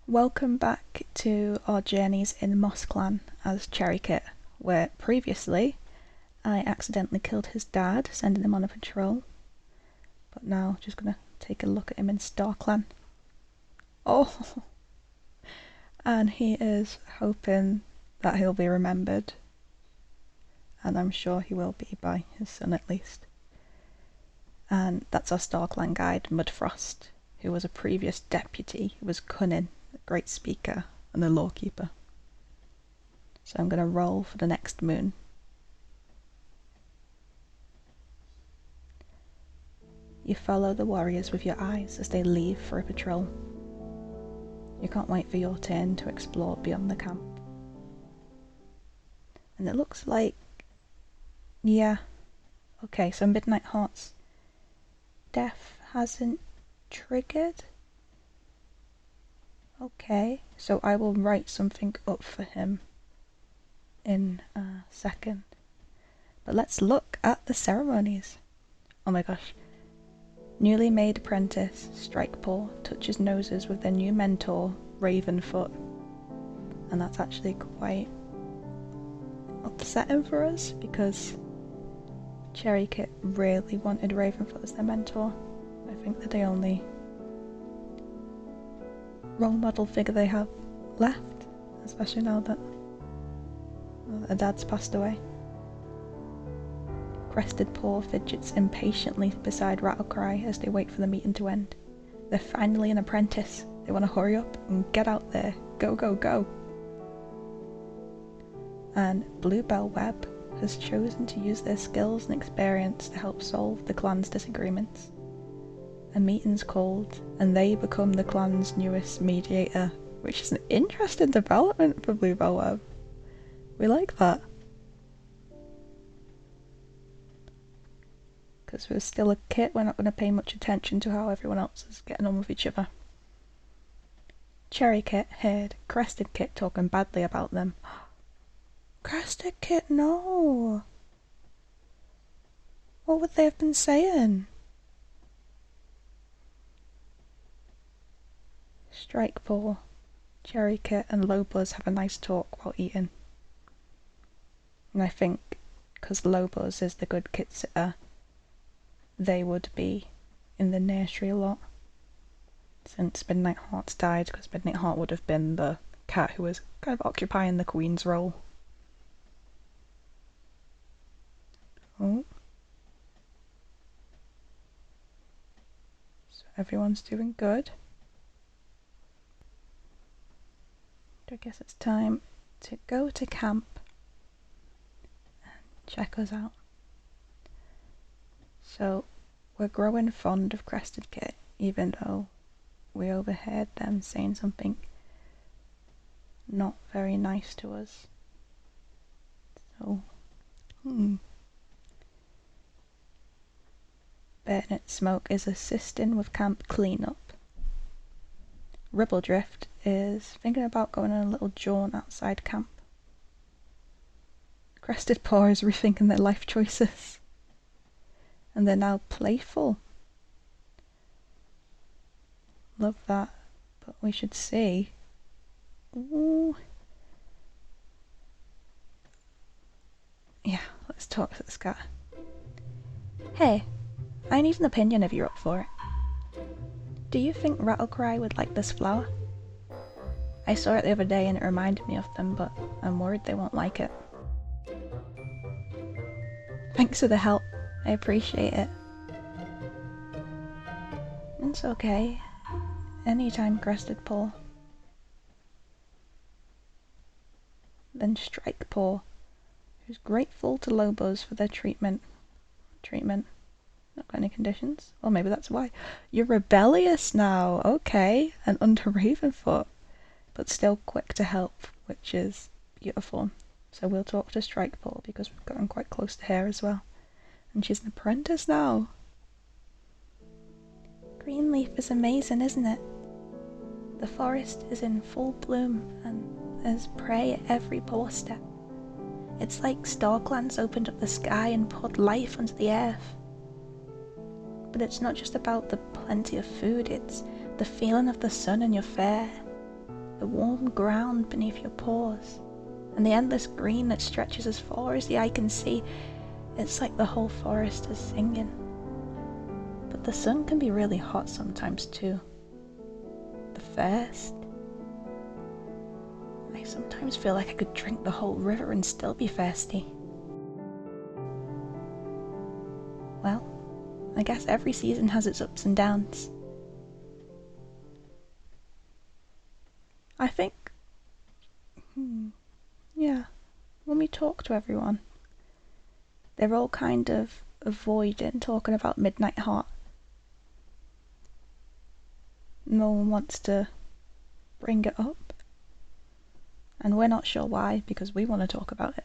Welcome back to our journeys in MossClan as Cherrykit, where previously I accidentally killed his dad, sending him on a patrol. But now just gonna take a look at him in StarClan. Oh! And he is hoping that he'll be remembered. And I'm sure he will be by his son at least. And that's our StarClan guide, Mudfrost, who was a previous deputy, who was cunning, a great speaker, and a lawkeeper. So I'm going to roll for the next moon. You follow the warriors with your eyes as they leave for a patrol. You can't wait for your turn to explore beyond the camp. And it looks like... yeah. Okay, so Midnight Heart's death hasn't triggered? Okay, so I will write something up for him in a second. But let's look at the ceremonies. Oh my gosh. Newly made apprentice, Cherrypaw, touches noses with their new mentor, Ravenfoot. And that's actually quite upsetting for us, because Cherrykit really wanted Ravenfoot as their mentor. I think they're the only role model figure they have left, especially now that their dad's passed away. Crested Paw fidgets impatiently beside Rattlecry as they wait for the meeting to end. They're finally an apprentice. They want to hurry up and get out there. Go, go, go! And Bluebell Web has chosen to use their skills and experience to help solve the clan's disagreements. A meeting's called, and they become the clan's newest mediator, which is an interesting development for Bluebell Web. We like that. Because we're still a kit, we're not going to pay much attention to how everyone else is getting on with each other. Cherrykit heard Crested Kit talking badly about them. Crested Kit, no! What would they have been saying? Cherrypaw, Cherrykit and Lobuzz have a nice talk while eating. And I think, because Lobuzz is the good kit sitter, they would be in the nursery a lot. Since Midnight Heart's died, because Midnight Heart would have been the cat who was kind of occupying the queen's role. Oh. So everyone's doing good. I guess it's time to go to camp and check us out. So we're growing fond of Crested Kit, even though we overheard them saying something not very nice to us. So, Bernard Smoke is assisting with camp cleanup. Ribbledrift is thinking about going on a little jaunt outside camp. Crested Paw is rethinking their life choices. And they're now playful. Love that. But we should see. Ooh. Yeah, let's talk to this guy. Hey, I need an opinion if you're up for it. Do you think Rattlecry would like this flower? I saw it the other day and it reminded me of them, but I'm worried they won't like it. Thanks for the help. I appreciate it. It's okay. Anytime, Crested Paw. Then Cherrypaw, who's grateful to Lobuzz for their treatment. Not got any conditions. Or maybe that's why. You're rebellious now, okay. And under Ravenfoot. But still quick to help, which is beautiful. So we'll talk to Cherrypaw because we've gotten quite close to her as well. And she's an apprentice now. Greenleaf is amazing, isn't it? The forest is in full bloom and there's prey at every paw step. It's like StarClan's opened up the sky and poured life onto the earth. But it's not just about the plenty of food, it's the feeling of the sun in your fur. the warm ground beneath your paws, and the endless green that stretches as far as the eye can see. It's like the whole forest is singing. But the sun can be really hot sometimes too. The thirst. I sometimes feel like I could drink the whole river and still be thirsty. Well, I guess every season has its ups and downs. I think, yeah, when we talk to everyone, they're all kind of avoiding talking about Midnight Heart. No one wants to bring it up, and we're not sure why, because we want to talk about it.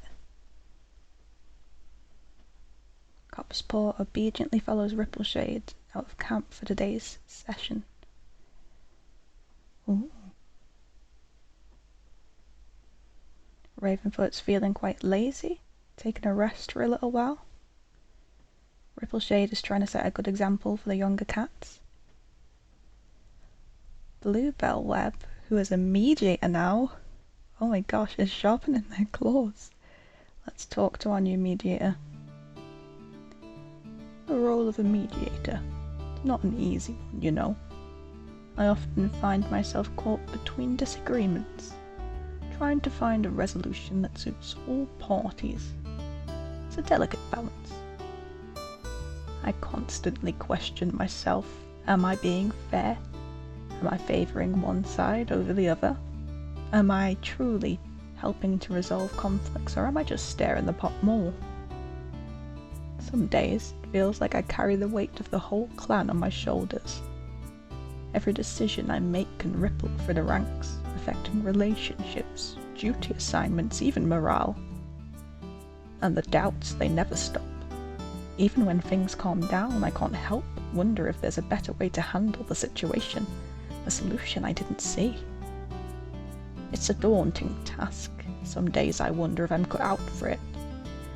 Cop's Paw obediently follows Rippleshade out of camp for today's session. Ooh. Ravenfoot's feeling quite lazy, taking a rest for a little while. Rippleshade is trying to set a good example for the younger cats. Bluebell Web, who is a mediator now, oh my gosh, is sharpening their claws. Let's talk to our new mediator. The role of a mediator is not an easy one, you know. I often find myself caught between disagreements, trying to find a resolution that suits all parties. It's a delicate balance. I constantly question myself. Am I being fair? Am I favouring one side over the other? Am I truly helping to resolve conflicts, or am I just stirring the pot more? Some days it feels like I carry the weight of the whole clan on my shoulders. Every decision I make can ripple through the ranks, affecting relationships, duty assignments, even morale. And the doubts, they never stop. Even when things calm down, I can't help but wonder if there's a better way to handle the situation, a solution I didn't see. It's a daunting task. Some days I wonder if I'm cut out for it.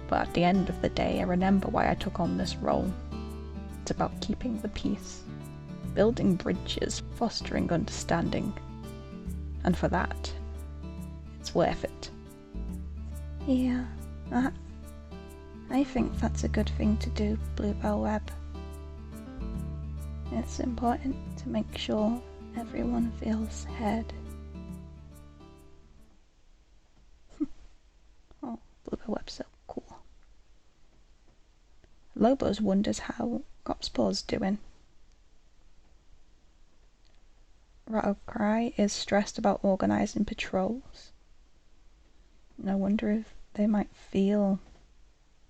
But at the end of the day, I remember why I took on this role. It's about keeping the peace, building bridges, fostering understanding. And for that, it's worth it. Yeah, I think that's a good thing to do, Bluebell Web. It's important to make sure everyone feels heard. Oh, Bluebell Web's so cool. Lobos wonders how Cop's Paw's doing. Rattlecry is stressed about organising patrols. And I wonder if they might feel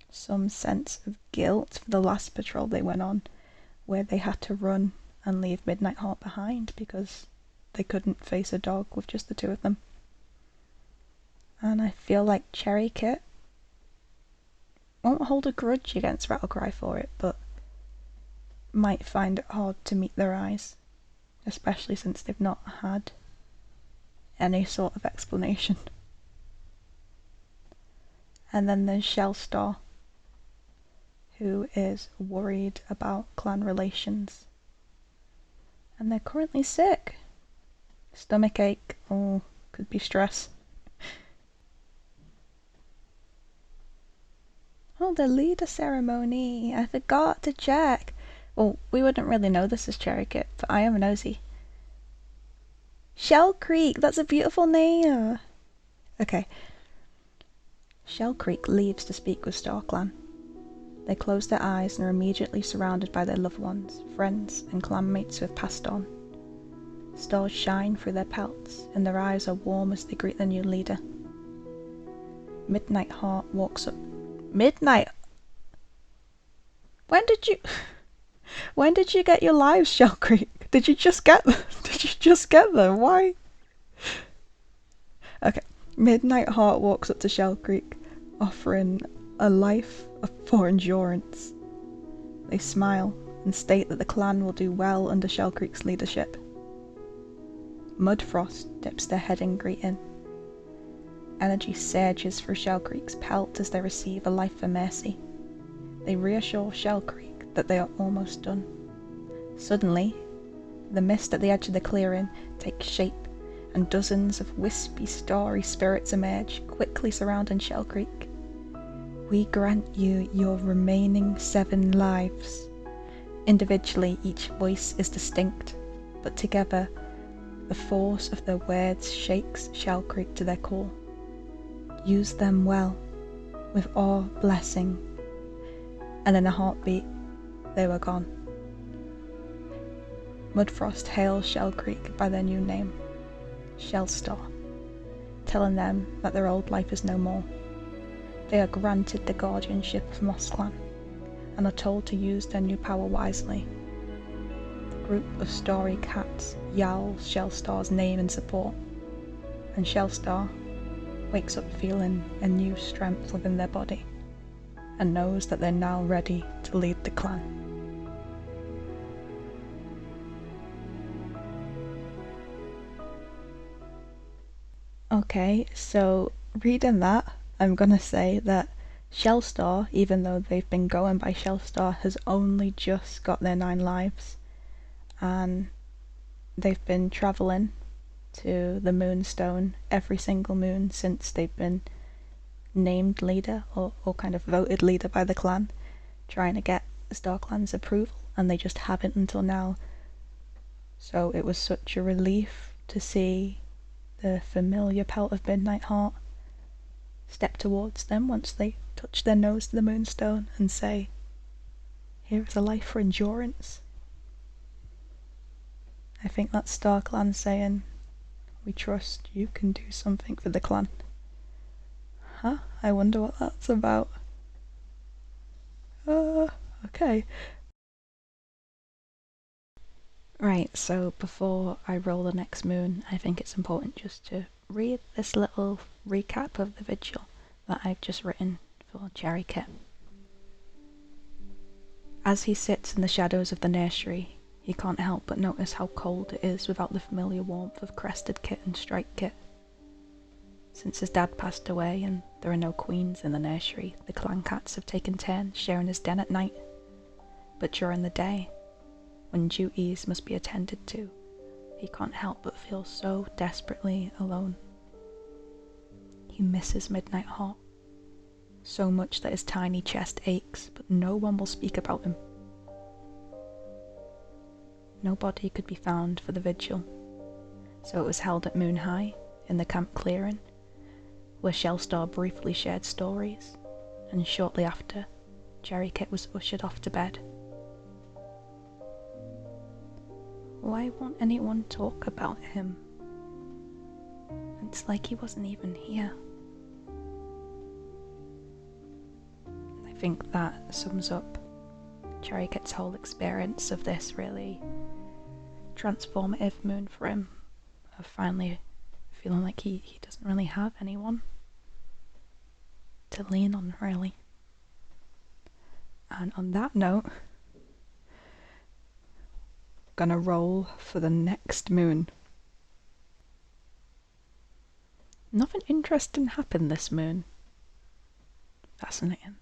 some sense of guilt for the last patrol they went on, where they had to run and leave Midnight Heart behind because they couldn't face a dog with just the two of them. And I feel like Cherrykit won't hold a grudge against Rattlecry for it, but might find it hard to meet their eyes, especially since they've not had any sort of explanation. And then there's Shellstar, who is worried about clan relations. And they're currently sick. Stomach ache, or could be stress. Oh, the leader ceremony. I forgot to check. Well, we wouldn't really know this as Cherrykit, but I am nosy. Shell Creek, that's a beautiful name. Okay. Shell Creek leaves to speak with Star Clan. They close their eyes and are immediately surrounded by their loved ones, friends, and clanmates who have passed on. Stars shine through their pelts, and their eyes are warm as they greet their new leader. Midnight Heart walks up. Midnight? When did you get your lives, Shell Creek? Did you just get them? Why? Okay. Midnight Heart walks up to Shell Creek, offering a life for endurance. They smile and state that the clan will do well under Shell Creek's leadership. Mudfrost dips their head in greeting. Energy surges through Shell Creek's pelt as they receive a life for mercy. They reassure Shell Creek that they are almost done. Suddenly, the mist at the edge of the clearing takes shape, and dozens of wispy, starry spirits emerge, quickly surrounding Shell Creek. We grant you your remaining 7 lives. Individually, each voice is distinct, but together, the force of their words shakes Shell Creek to their core. Use them well, with our blessing. And in a heartbeat, they were gone. Mudfrost hails Shell Creek by their new name, Shellstar, telling them that their old life is no more. They are granted the guardianship of MossClan, and are told to use their new power wisely. The group of starry cats yowls Shellstar's name in support, and Shellstar wakes up feeling a new strength within their body, and knows that they're now ready to lead the clan. Okay, so reading that, I'm gonna say that Shellstar, even though they've been going by Shellstar, has only just got their 9 lives, and they've been travelling to the Moonstone every single moon since they've been named leader, or kind of voted leader by the clan, trying to get the Star Clan's approval, and they just haven't until now. So it was such a relief to see the familiar pelt of Midnight Heart step towards them once they touch their nose to the Moonstone and say, "Here is a life for endurance." I think that's Star Clan saying, "We trust you can do something for the clan." Huh? I wonder what that's about. Okay. Right, so before I roll the next moon, I think it's important just to read this little recap of the vigil that I've just written for Cherrykit. As he sits in the shadows of the nursery, he can't help but notice how cold it is without the familiar warmth of Crested Kit and Strike Kit. Since his dad passed away and there are no queens in the nursery, the clan cats have taken turns sharing his den at night. But during the day, when duties must be attended to, he can't help but feel so desperately alone. He misses Midnight Heart, so much that his tiny chest aches, but no one will speak about him. No body could be found for the vigil, so it was held at Moon High, in the camp clearing, where Shellstar briefly shared stories, and shortly after, Cherrykit was ushered off to bed. Why won't anyone talk about him? It's like he wasn't even here. I think that sums up Cherrykit's whole experience of this really transformative moon for him, of finally feeling like he doesn't really have anyone to lean on, really. And on that note, gonna roll for the next moon. Nothing interesting happened this moon. Fascinating.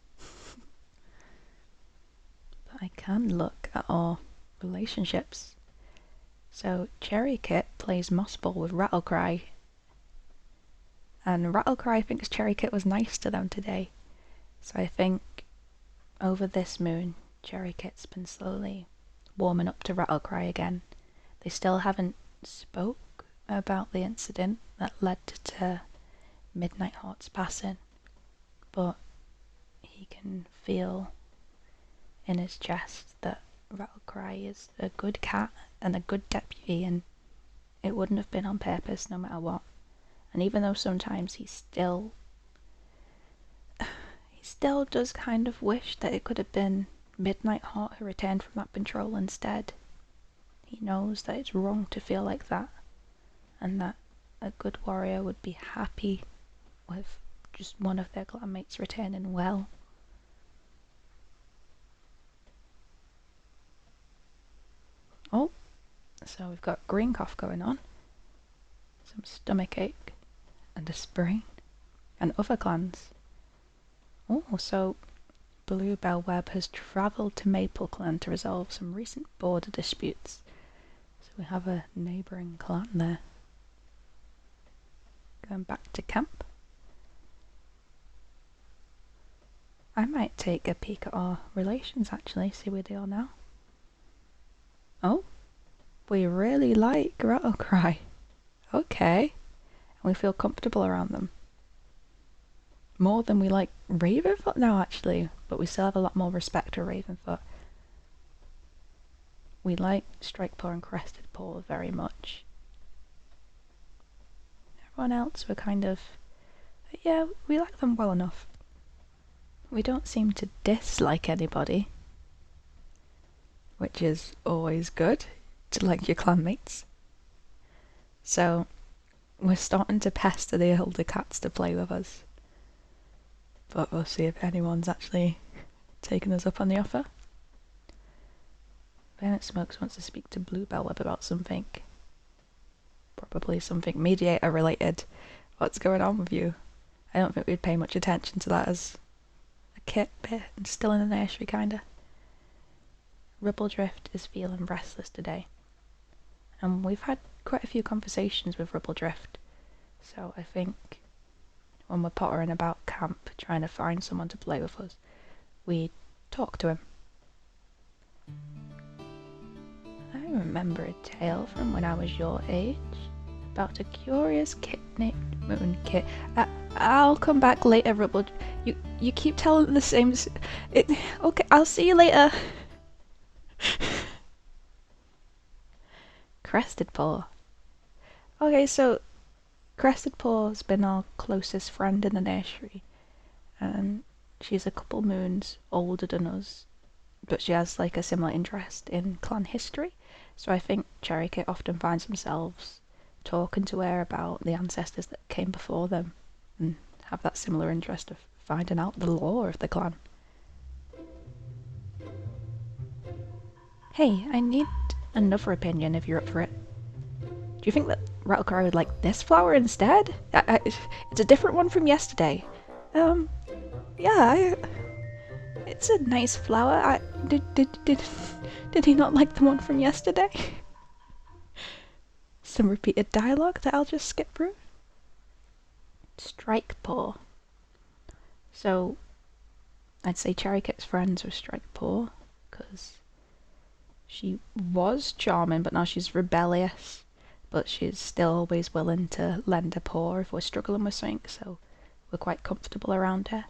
But I can look at our relationships. So Cherrykit plays Moss Ball with Rattlecry, and Rattlecry thinks Cherrykit was nice to them today. So I think over this moon, Cherrykit's been slowly warming up to Rattlecry again. They still haven't spoke about the incident that led to Midnight Heart's passing, but he can feel in his chest that Rattlecry is a good cat and a good deputy, and it wouldn't have been on purpose no matter what. And even though sometimes he still does kind of wish that it could have been Midnight Heart who returned from that patrol instead, he knows that it's wrong to feel like that, and that a good warrior would be happy with just one of their clanmates returning well. Oh, so we've got green cough going on, some stomach ache, and a sprain, and other clans. Oh, so Bluebell Web has travelled to Maple Clan to resolve some recent border disputes. So we have a neighbouring clan there. return back to camp. I might take a peek at our relations actually, see where they are now. Oh, we really like Rattlecry. Okay, and we feel comfortable around them. More than we like Ravenfoot now actually, but we still have a lot more respect for Ravenfoot. We like Cherrypaw and Crested Paw very much. Everyone else we're kind of, yeah, we like them well enough. We don't seem to dislike anybody, which is always good to like your clanmates. So we're starting to pester the older cats to play with us, but we'll see if anyone's actually taken us up on the offer. Bennett Smokes wants to speak to Bluebell Web about something. Probably something mediator related. What's going on with you? I don't think we'd pay much attention to that as a kit bit and still in the nursery kinda. Rippledrift is feeling restless today. And we've had quite a few conversations with Rippledrift. So I think when we're pottering about camp trying to find someone to play with us, we talk to him. I remember a tale from when I was your age about a curious kit named Moonkit. I'll come back later, Ripple. You keep telling the same. Okay, I'll see you later. Crested Paw. Okay, so Crested Paw's been our closest friend in the nursery, and she's a couple moons older than us, but she has like a similar interest in clan history. So I think Cherrykit often finds themselves talking to her about the ancestors that came before them and have that similar interest of finding out the lore of the clan. Hey, I need another opinion if you're up for it. Do you think that Rattlecry would like this flower instead? It's a different one from yesterday. Yeah, it's a nice flower. Did he not like the one from yesterday? Some repeated dialogue that I'll just skip through. Cherrypaw. So, I'd say Cherrykit's friends with Cherrypaw, because she was charming, but now she's rebellious. But she's still always willing to lend a paw if we're struggling with something, so we're quite comfortable around her.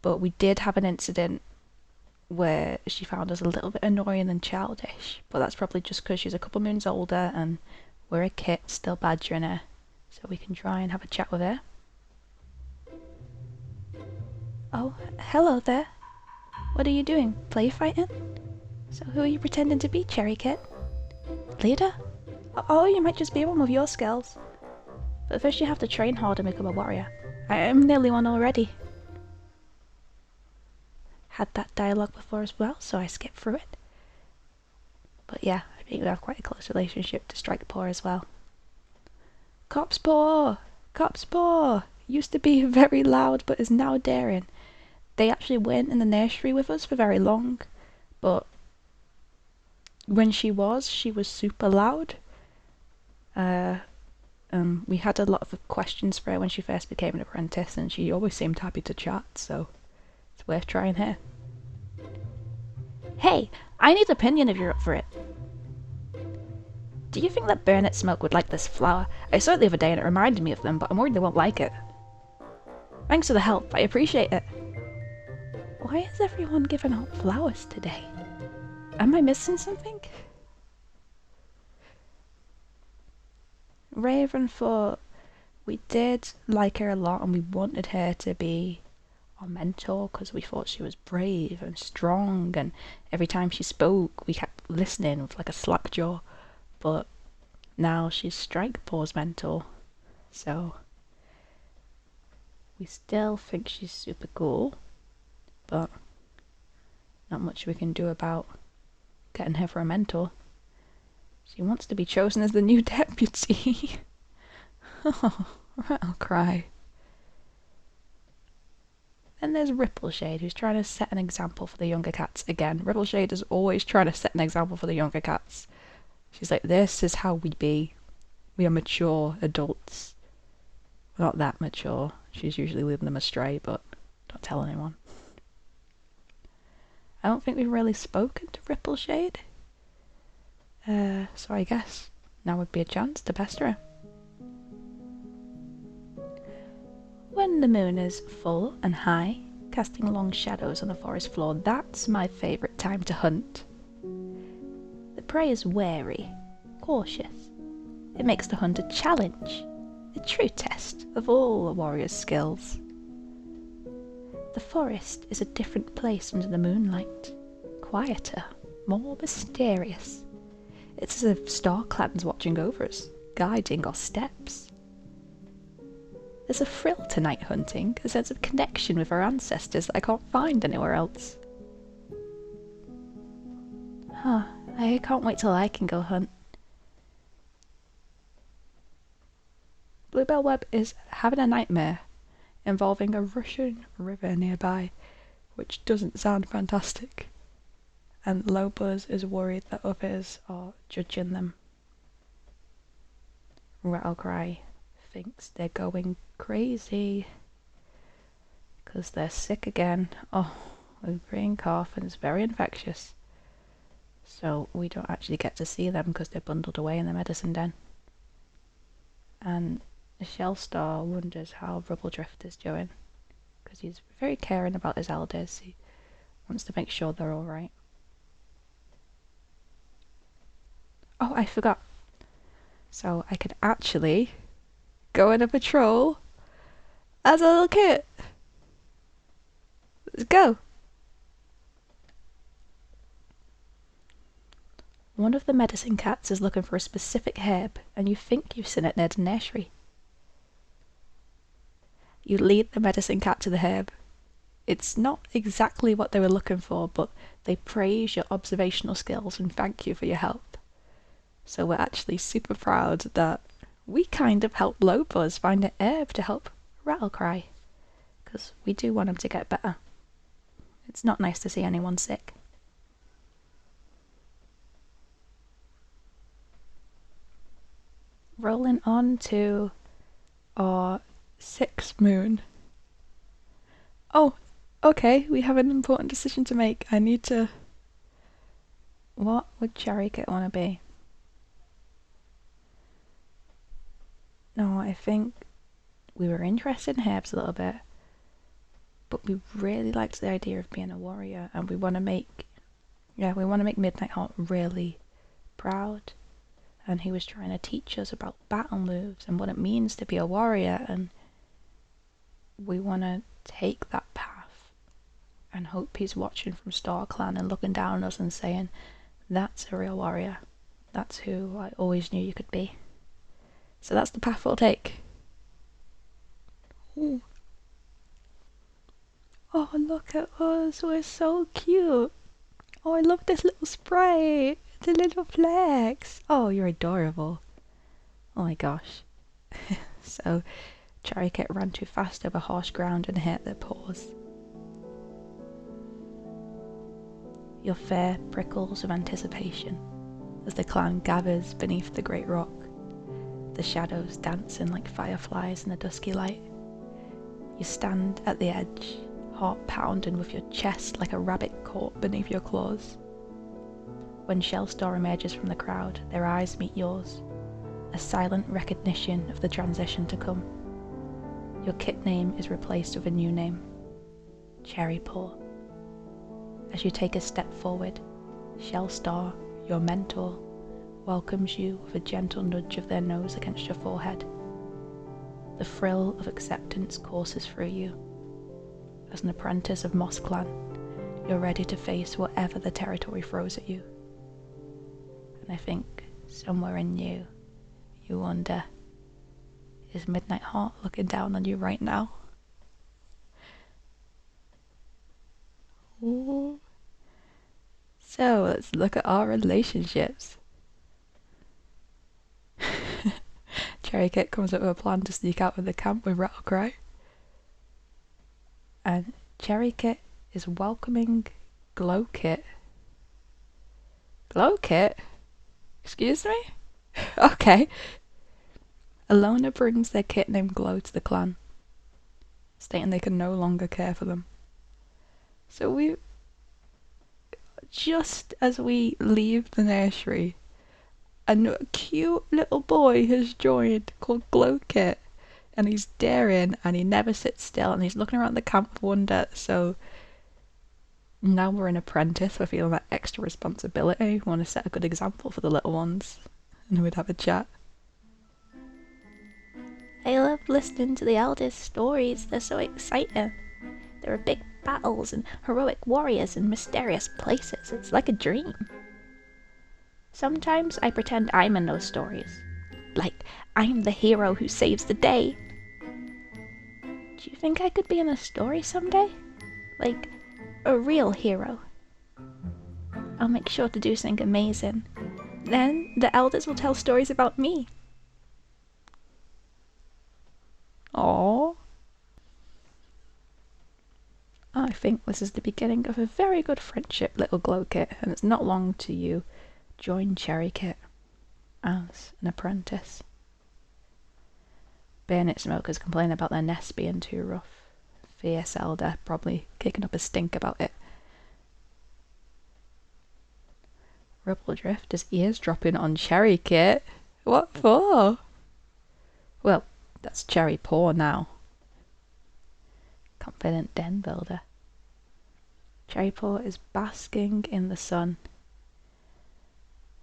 But we did have an incident where she found us a little bit annoying and childish, but that's probably just because she's a couple moons older and we're a kit still badgering her, so we can try and have a chat with her. Oh, hello there. What are you doing? Play fighting? So who are you pretending to be, Cherrykit? Leader? Oh, you might just be one with your skills. But first you have to train hard and become a warrior. I am nearly one already. Had that dialogue before as well, so I skipped through it. But yeah, I think we have quite a close relationship to Cherrypaw as well. Cop's Paw! Cop's Paw! Used to be very loud but is now daring. They actually weren't in the nursery with us for very long, but when she was super loud. We had a lot of questions for her when she first became an apprentice, and she always seemed happy to chat, so it's worth trying her. Hey, I need an opinion if you're up for it. Do you think that Burnett Smoke would like this flower? I saw it the other day and it reminded me of them, but I'm worried they won't like it. Thanks for the help, I appreciate it. Why is everyone giving out flowers today? Am I missing something? Ravenfoot, we did like her a lot and we wanted her to be our mentor because we thought she was brave and strong, and every time she spoke we kept listening with like a slack jaw. But now she's Cherrypaw's mentor, so we still think she's super cool, but not much we can do about getting her for a mentor. She wants to be chosen as the new deputy. Oh, I'll cry. Then there's Rippleshade, who's trying to set an example for the younger cats again. Rippleshade is always trying to set an example for the younger cats. She's like, this is how we be. We are mature adults. We're not that mature. She's usually leading them astray, but don't tell anyone. I don't think we've really spoken to Rippleshade. So I guess now would be a chance to pester her. When the moon is full and high, casting long shadows on the forest floor, that's my favourite time to hunt. The prey is wary, cautious. It makes the hunt a challenge, a true test of all a warrior's skills. The forest is a different place under the moonlight, quieter, more mysterious. It's as if star clans watching over us, guiding our steps. There's a thrill to night hunting, a sense of connection with our ancestors that I can't find anywhere else. I can't wait till I can go hunt. Bluebell Web is having a nightmare involving a Russian river nearby, which doesn't sound fantastic. And Lowbuzz is worried that others are judging them. Rattlecry thinks they're going crazy because they're sick again. Oh, a green cough, and it's very infectious. So we don't actually get to see them because they're bundled away in the medicine den. And Shellstar wonders how Rubbledrift is doing because he's very caring about his elders. He wants to make sure they're alright. Oh, I forgot. So I could actually go on a patrol as a little kit. Let's go. One of the medicine cats is looking for a specific herb, and you think you've seen it near the nursery. You lead the medicine cat to the herb. It's not exactly what they were looking for, but they praise your observational skills and thank you for your help. So we're actually super proud that we kind of helped Lowbuzz find an herb to help Rattlecry, because we do want him to get better. It's not nice to see anyone sick. Rolling on to our 6th moon. Oh, okay, we have an important decision to make. I need to... What would Cherrykit want to be? No, I think we were interested in herbs a little bit, but we really liked the idea of being a warrior, and we want to make Midnight Heart really proud. And he was trying to teach us about battle moves and what it means to be a warrior, and we want to take that path and hope he's watching from Star Clan and looking down on us and saying, that's a real warrior. That's who I always knew you could be. So that's the path we'll take. Ooh. Oh, look at us. We're so cute. Oh, I love this little sprite. The little flex. Oh, you're adorable. Oh my gosh. So, Cherrykit ran too fast over harsh ground and hit their paws. Your fur prickles with anticipation as the clan gathers beneath the great rock, the shadows dancing like fireflies in the dusky light. You stand at the edge, heart pounding with your chest like a rabbit caught beneath your claws. When Shellstar emerges from the crowd, their eyes meet yours, a silent recognition of the transition to come. Your kit name is replaced with a new name, Cherrypaw. As you take a step forward, Shellstar, your mentor, welcomes you with a gentle nudge of their nose against your forehead. The thrill of acceptance courses through you. As an apprentice of MossClan, you're ready to face whatever the territory throws at you. And I think somewhere in you, you wonder, is Midnight Heart looking down on you right now? Ooh. So let's look at our relationships. Cherrykit comes up with a plan to sneak out of the camp with Rattlecry. And Cherrykit is welcoming Glowkit. Glowkit? Excuse me? Okay. A loner brings their kit named Glow to the clan, stating they can no longer care for them. So just as we leave the nursery, a cute little boy has joined called Glowkit, and he's daring and he never sits still and he's looking around the camp with wonder. So now we're an apprentice, we're feeling that extra responsibility, we want to set a good example for the little ones, and we'd have a chat. I love listening to the elders' stories, they're so exciting. There are big battles and heroic warriors in mysterious places, it's like a dream. Sometimes I pretend I'm in those stories, like I'm the hero who saves the day. Do you think I could be in a story someday? Like a real hero? I'll make sure to do something amazing. Then the elders will tell stories about me. Aww. I think this is the beginning of a very good friendship, little Glowkit, and it's not long till you join Cherrykit as an apprentice. Bayonet smokers complain about their nests being too rough. Fierce elder probably kicking up a stink about it. Rippledrift is eavesdropping on Cherrykit. What for? Well, that's Cherrypaw now. Confident den builder. Cherrypaw is basking in the sun.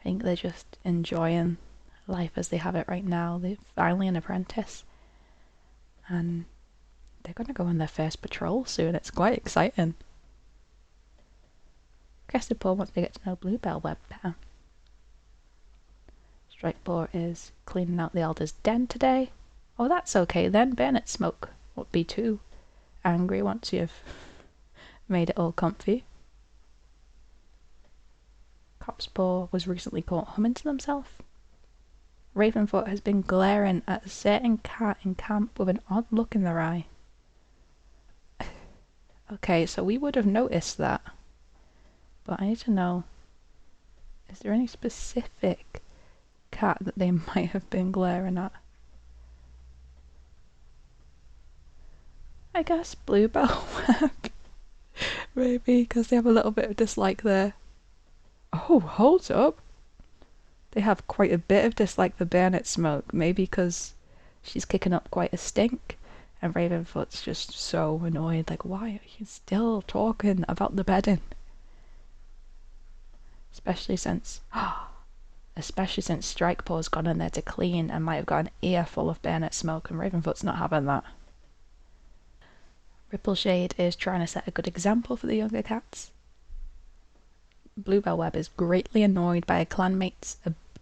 I think they're just enjoying life as they have it right now. They're finally an apprentice. And they're going to go on their first patrol soon. It's quite exciting. Crested Paw wants to get to know Bluebell Web better. Strikepaw is cleaning out the Elder's den today. Oh, that's okay then. Bayonet Smoke won't be too angry once you've made it all comfy. Copspaw was recently caught humming to themselves. Ravenfoot has been glaring at a certain cat in camp with an odd look in their eye. Okay, so we would have noticed that. But I need to know, is there any specific cat that they might have been glaring at? I guess Bluebell Web. Maybe, because they have a little bit of dislike there. Oh, hold up. They have quite a bit of dislike for Bayonet Smoke. Maybe because she's kicking up quite a stink. And Ravenfoot's just so annoyed. Like, why are you still talking about the bedding? Especially since Strikepaw's gone in there to clean and might have got an ear full of Bayonet Smoke, and Ravenfoot's not having that. Rippleshade is trying to set a good example for the younger cats. Bluebell Web is greatly annoyed by a clanmate's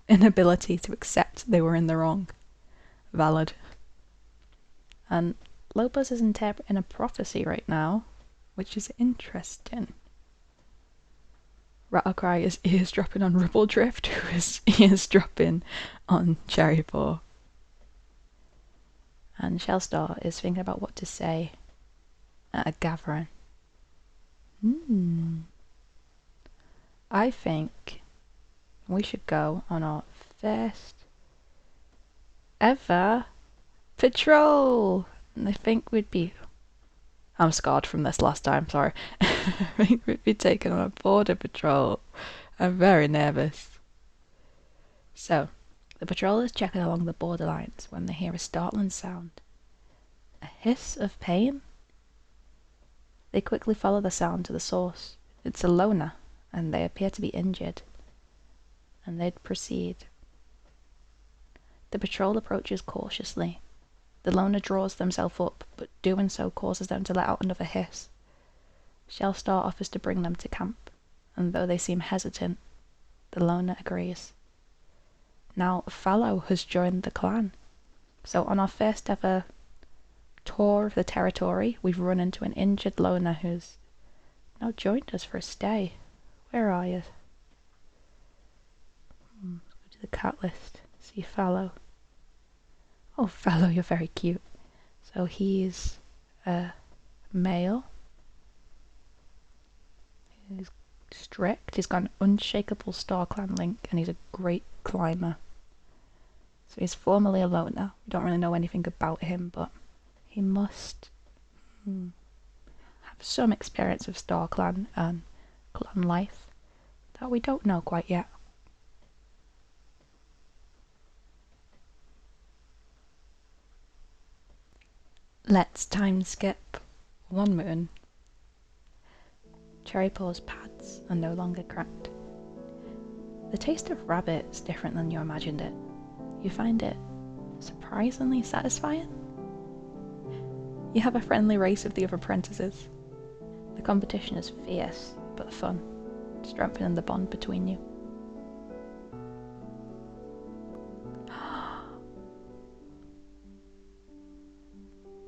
inability to accept they were in the wrong. Valid. And Lopez is interpreting a prophecy right now, which is interesting. Rattlecry is eavesdropping on Rippledrift, who is eavesdropping on Cherrypaw. And Shellstar is thinking about what to say at a gathering. I think we should go on our first ever patrol. And I think we'd be... I'm scarred from this last time, sorry. I think we'd be taking on a border patrol. I'm very nervous. So, the patrollers check along the borderlines when they hear a startling sound. A hiss of pain? They quickly follow the sound to the source. It's a loner, and they appear to be injured. And they'd proceed. The patrol approaches cautiously. The loner draws themselves up, but doing so causes them to let out another hiss. Shellstar offers to bring them to camp, and though they seem hesitant, the loner agrees. Now Fallow has joined the clan, so on our first ever tour of the territory, we've run into an injured loner who's now joined us for a stay. Where are you? Let's go to the cat list. See Fallow. Oh, Fallow, you're very cute. So he's a male. He's strict. He's got an unshakable Star Clan link, and he's a great climber. So he's formally alone now. We don't really know anything about him, but he must have some experience of Star Clan and clan life that we don't know quite yet. Let's time skip one moon. Cherrypaw's pads are no longer cracked. The taste of rabbit is different than you imagined it. You find it surprisingly satisfying. You have a friendly race with the other apprentices. The competition is fierce but fun, strengthening the bond between you.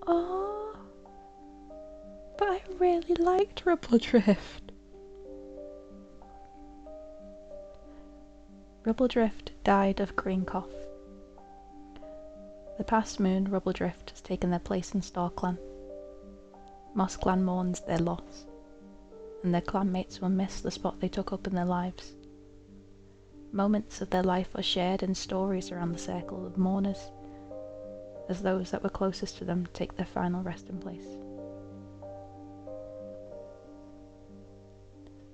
Oh, but I really liked Ripple Drift. Ripple Drift died of green cough. The past moon, Ripple Drift has taken their place in Star Clan. MossClan mourns their loss, and their clanmates will miss the spot they took up in their lives. Moments of their life are shared in stories around the circle of mourners, as those that were closest to them take their final resting place.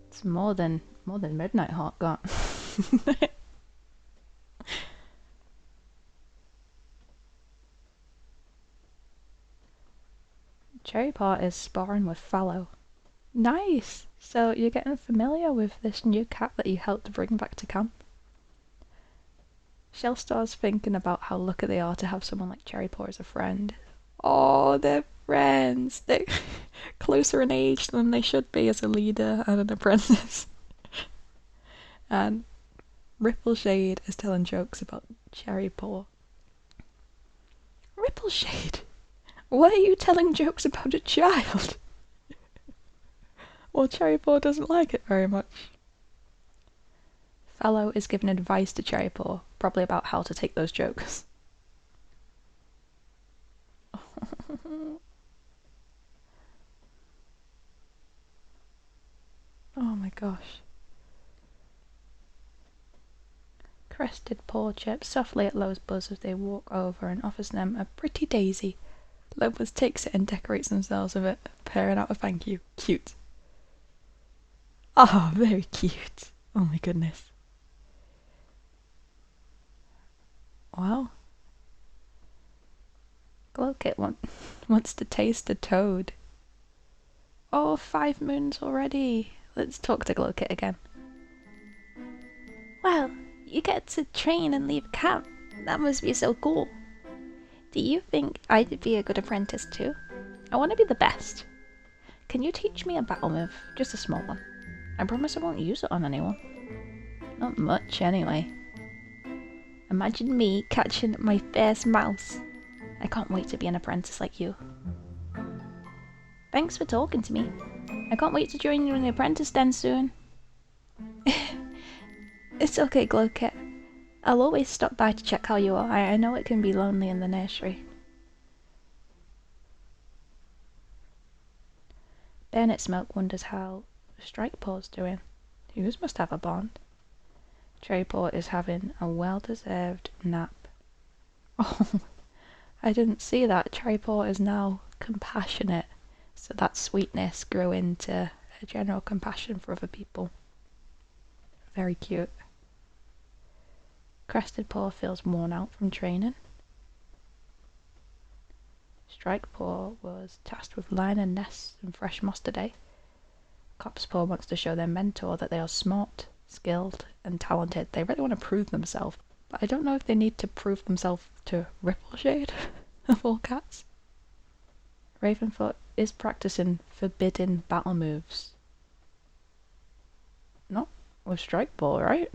It's more than Midnight Hawk got. Cherrypaw is sparring with Fallow. Nice! So you're getting familiar with this new cat that you helped bring back to camp? Shellstar's thinking about how lucky they are to have someone like Cherrypaw as a friend. Oh, they're friends! They're closer in age than they should be as a leader and an apprentice. And Rippleshade is telling jokes about Cherrypaw. Rippleshade? Why are you telling jokes about a child? Well, Cherrypaw doesn't like it very much. Fallow is giving advice to Cherrypaw, probably about how to take those jokes. Oh my gosh. Crested Paw chirps softly at Low's buzz as they walk over and offers them a pretty daisy. Lopez takes it and decorates themselves with it, pairing out a thank you. Cute. Oh, very cute. Oh my goodness. Wow. Glowkit wants to taste a toad. Oh, 5 moons already. Let's talk to Glowkit again. Well, you get to train and leave camp. That must be so cool. Do you think I'd be a good apprentice too? I want to be the best. Can you teach me a battle move? Just a small one. I promise I won't use it on anyone. Not much, anyway. Imagine me catching my first mouse. I can't wait to be an apprentice like you. Thanks for talking to me. I can't wait to join you in the apprentice den soon. It's okay, Glowkit. I'll always stop by to check how you are. I know it can be lonely in the nursery. Bernard Smoke wonders how Strikepaw's doing. Yours must have a bond. Cherrypaw is having a well-deserved nap. Oh, I didn't see that. Cherrypaw is now compassionate, so that sweetness grew into a general compassion for other people. Very cute. Crested Paw feels worn out from training. Strikepaw was tasked with lining nests and fresh moss today. Copspaw wants to show their mentor that they are smart, skilled, and talented. They really want to prove themselves, but I don't know if they need to prove themselves to Rippleshade, of all cats. Ravenfoot is practicing forbidden battle moves. Not with Strikepaw, right?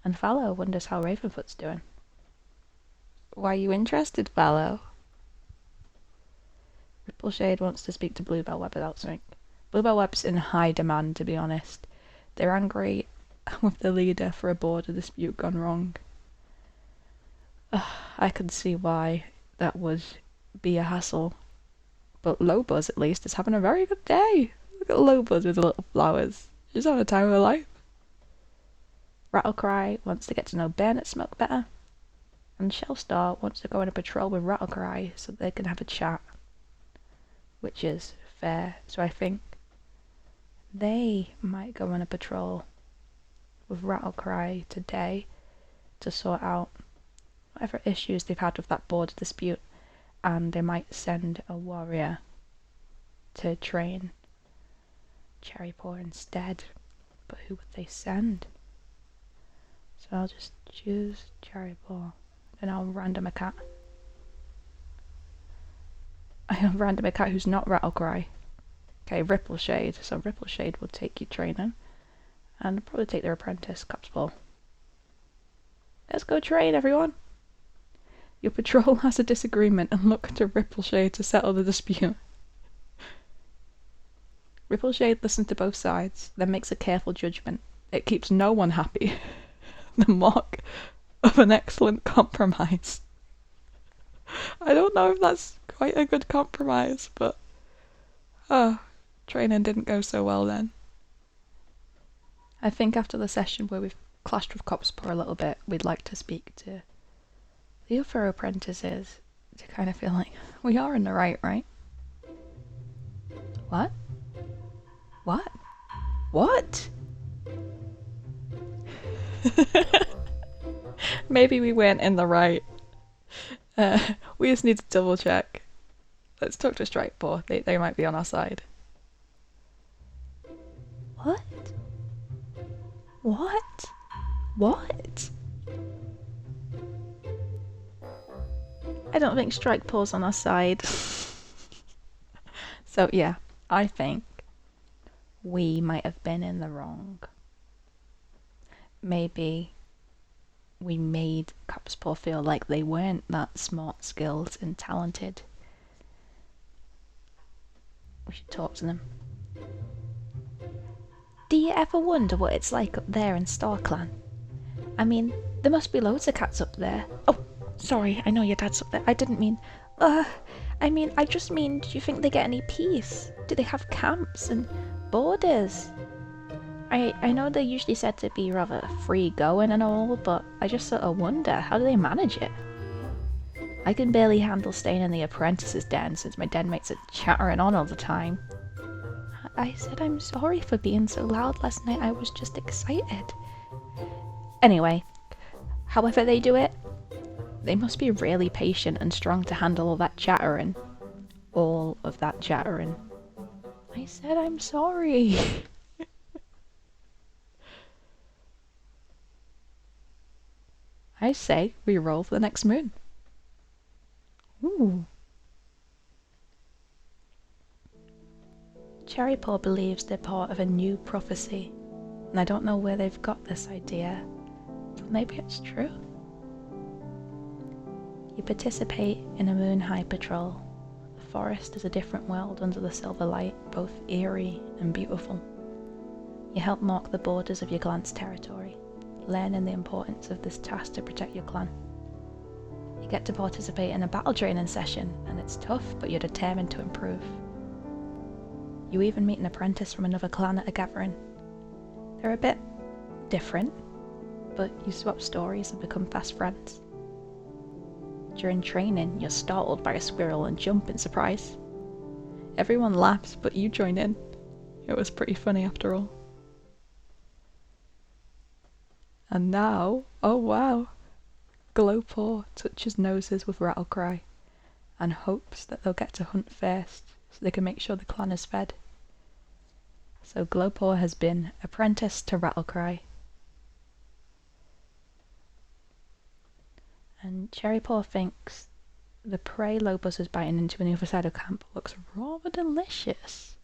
And Fallow wonders how Ravenfoot's doing. Why are you interested, Fallow? Rippleshade wants to speak to Bluebell Web about something. Bluebell Web's in high demand, to be honest. They're angry with the leader for a border dispute gone wrong. I could see why that would be a hassle. But Lowbuzz, at least, is having a very good day. Look at Lowbuzz with the little flowers. She's having a time of her life. Rattlecry wants to get to know Bernard Smoke better, and Shellstar wants to go on a patrol with Rattlecry so they can have a chat, which is fair. So I think they might go on a patrol with Rattlecry today to sort out whatever issues they've had with that border dispute, and they might send a warrior to train Cherrypaw instead. But who would they send? So I'll just choose Cherrypaw, and I'll random a cat. I'll random a cat who's not Rattlecry. Okay, Rippleshade. So Rippleshade will take you training, and probably take their apprentice, Copsball. Let's go train, everyone! Your patrol has a disagreement and look to Rippleshade to settle the dispute. Rippleshade listens to both sides, then makes a careful judgment. It keeps no one happy. The mark of an excellent compromise. I don't know if that's quite a good compromise, but training didn't go so well then. I think after the session where we've clashed with Copspaw a little bit, we'd like to speak to the other apprentices to kind of feel like we are in the right? What? What? What? Maybe we weren't in the right. We just need to double check. Let's talk to Cherrypaw. They might be on our side. What? What? What? I don't think Strikepaw's on our side. So yeah, I think we might have been in the wrong. Maybe we made Copspaw feel like they weren't that smart, skilled, and talented. We should talk to them. Do you ever wonder what it's like up there in StarClan? I mean, there must be loads of cats up there. Oh, sorry, I know your dad's up there. I didn't mean... I just mean, do you think they get any peace? Do they have camps and borders? I know they're usually said to be rather free-going and all, but I just sort of wonder, how do they manage it? I can barely handle staying in the apprentice's den since my den mates are chattering on all the time. I said I'm sorry for being so loud last night, I was just excited. Anyway, however they do it, they must be really patient and strong to handle all that chattering. All of that chattering. I said I'm sorry. I say we roll for the next moon. Ooh. Cherrypaw believes they're part of a new prophecy, and I don't know where they've got this idea, but maybe it's true. You participate in a moon high patrol. The forest is a different world under the silver light, both eerie and beautiful. You help mark the borders of your clan's territory, learning the importance of this task to protect your clan. You get to participate in a battle training session, and it's tough, but you're determined to improve. You even meet an apprentice from another clan at a gathering. They're a bit different, but you swap stories and become fast friends. During training, you're startled by a squirrel and jump in surprise. Everyone laughs, but you join in. It was pretty funny after all. And now, oh wow, Glowpaw touches noses with Rattlecry and hopes that they'll get to hunt first so they can make sure the clan is fed. So Glowpaw has been apprenticed to Rattlecry. And Cherrypaw thinks the prey Lobos is biting into on the other side of camp looks rather delicious.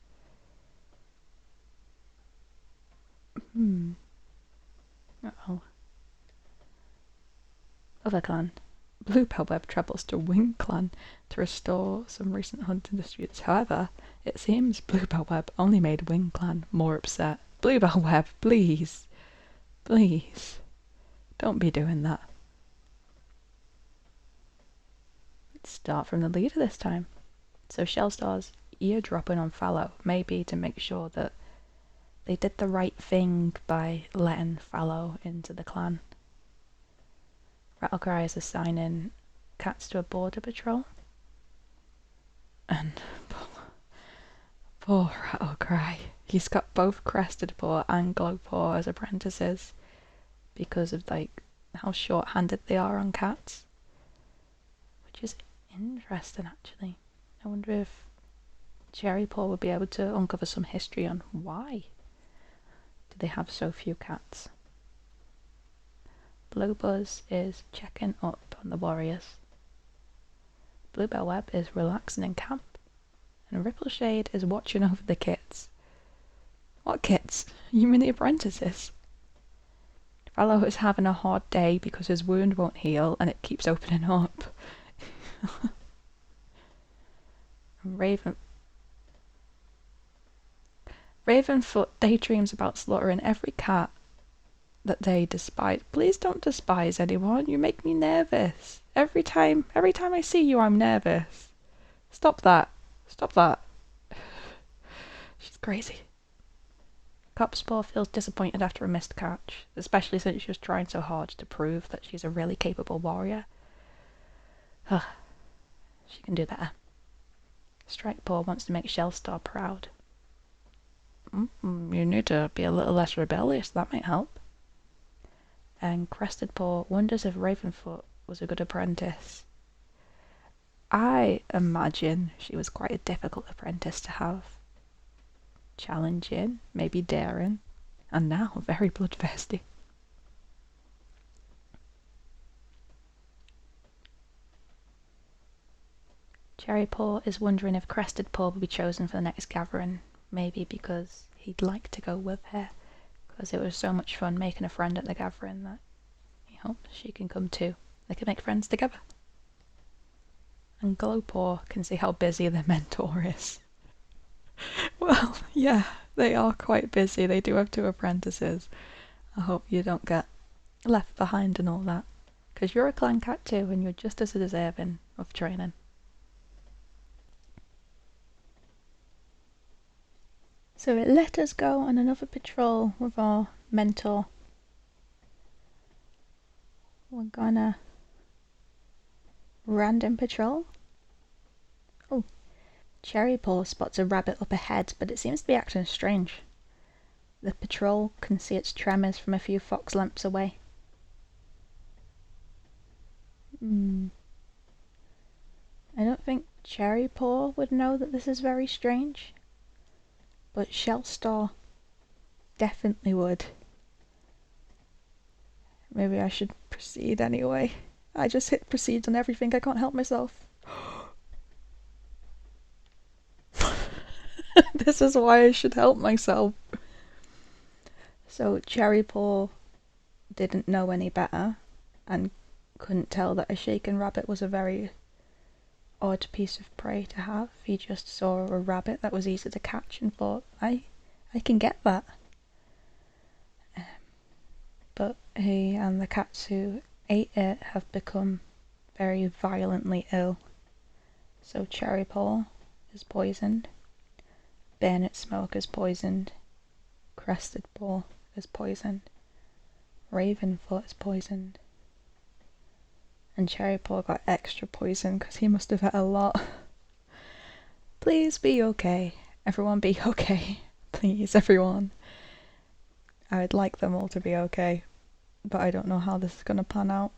Uh-oh. Other clan. Bluebell Web travels to Wing Clan to restore some recent hunting disputes. However, it seems Bluebell Web only made Wing Clan more upset. Bluebell Web, please. Please. Don't be doing that. Let's start from the leader this time. So Shellstar's eardropping on Fallow, maybe to make sure that they did the right thing by letting Fallow into the clan. Rattlecry is assigning cats to a border patrol. And poor Rattlecry. He's got both Crested Paw and Glowpaw as apprentices because of like how short-handed they are on cats. Which is interesting actually. I wonder if Cherrypaw would be able to uncover some history on why do they have so few cats. Bluebuzz is checking up on the warriors. Bluebell Web is relaxing in camp. And Rippleshade is watching over the kits. What kits? You mean the apprentices? Fallow is having a hard day because his wound won't heal and it keeps opening up. Ravenfoot daydreams about slaughtering every cat that they despise. Please don't despise anyone. You make me nervous. Every time I see you, I'm nervous. Stop that. Stop that. She's crazy. Copspaw feels disappointed after a missed catch, especially since she was trying so hard to prove that she's a really capable warrior. She can do better. Strikepaw wants to make Shellstar proud. You need to be a little less rebellious, that might help. And Crested Paw wonders if Ravenfoot was a good apprentice. I imagine she was quite a difficult apprentice to have. Challenging, maybe daring, and now very bloodthirsty. Cherrypaw is wondering if Crested Paw will be chosen for the next gathering, maybe because he'd like to go with her, because it was so much fun making a friend at the gathering that he hopes she can come too. They can make friends together. And Glowpaw can see how busy their mentor is. Well, yeah, they are quite busy. They do have 2 apprentices. I hope you don't get left behind and all that, because you're a clan cat too, and you're just as deserving of training. So it let us go on another patrol with our mentor. We're gonna random patrol. Oh, Cherrypaw spots a rabbit up ahead, but it seems to be acting strange. The patrol can see its tremors from a few fox lengths away. I don't think Cherrypaw would know that this is very strange, but Shellstar definitely would. Maybe I should proceed anyway. I just hit proceed on everything, I can't help myself. This is why I should help myself. So Cherrypaw didn't know any better and couldn't tell that a shaken rabbit was a very odd piece of prey to have. He just saw a rabbit that was easy to catch and thought, I can get that. But he and the cats who ate it have become very violently ill. So Cherrypaw is poisoned, Bayonet Smoke is poisoned, Crested Paw is poisoned, Ravenfoot is poisoned, and Cherrypaw got extra poison because he must have had a lot. Please be okay. Everyone be okay. Please, everyone. I would like them all to be okay, but I don't know how this is going to pan out.